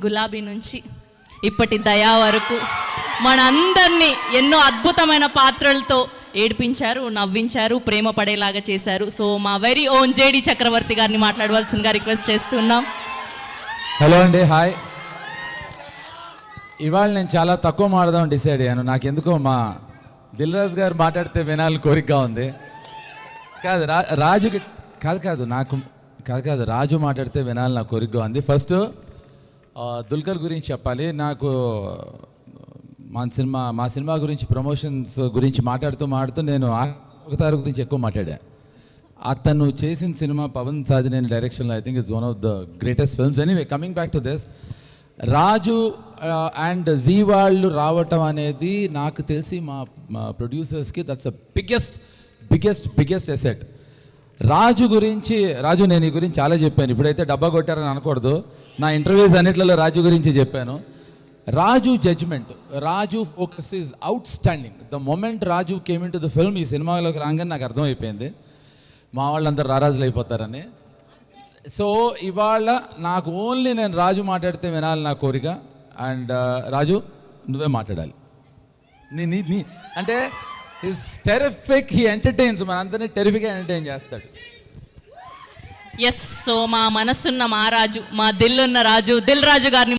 గులాబీ నుంచి ఇప్పటి దయా వరకు మనందరినీ ఎన్నో అద్భుతమైన పాత్రలతో ఏడిపించారు, నవ్వించారు, ప్రేమ పడేలాగా చేశారు. సో మా వెరీ ఓన్ జేడి చక్రవర్తి గారిని మాట్లాడవలసిందిగా రిక్వెస్ట్ చేస్తున్నాం. హలో అండి, హాయ్. ఇవాళ నేను చాలా తక్కువ మాట్లాడదాం డిసైడ్ అయ్యాను. నాకెందుకో మా దిల్ రాజు గారు మాట్లాడితే వినాలని కోరికగా ఉంది. కాదు రాజుకి కాదు రాజు మాట్లాడితే వినాలని నాకు కోరికగా ఉంది. ఫస్ట్ దుల్కర్ గురించి చెప్పాలి. నాకు మా సినిమా గురించి ప్రమోషన్స్ గురించి మాట్లాడుతూ నేను అవతార్ గురించి ఎక్కువ మాట్లాడా. అతను చేసిన సినిమా పవన్ సాధినేని డైరెక్షన్లో I think it's one of the greatest films. Anyway, coming back to this, Raju and Zee వాళ్ళు రావటం అనేది నాకు తెలిసి మా ప్రొడ్యూసర్స్కి that's a biggest asset. Raju నేను ఈ గురించి చాలా చెప్పాను. ఇప్పుడైతే డబ్బా కొట్టారని అనకూడదు. నా ఇంటర్వ్యూస్ అన్నిట్లలో రాజు గురించి చెప్పాను. Raju judgement, Raju focus is outstanding. The moment Raju came into the film, ఈ సినిమాలోకి రాగానే నాకు అర్థమైపోయింది మా వాళ్ళందరూ రారాజులు అయిపోతారని. సో ఇవాళ నాకు నేను రాజు మాట్లాడితే వినాలి నా కోరిక. అండ్ రాజు, నువ్వే మాట్లాడాలి. నీ అంటే ఈజ్ టెరిఫిక్, హీ ఎంటర్టైన్స్, మనందరినీ టెరిఫిక్గా ఎంటర్టైన్ చేస్తాడు. ఎస్, సో మా మనసున్న మా రాజు, మా దిల్ ఉన్న రాజు, దిల్ రాజు గారిని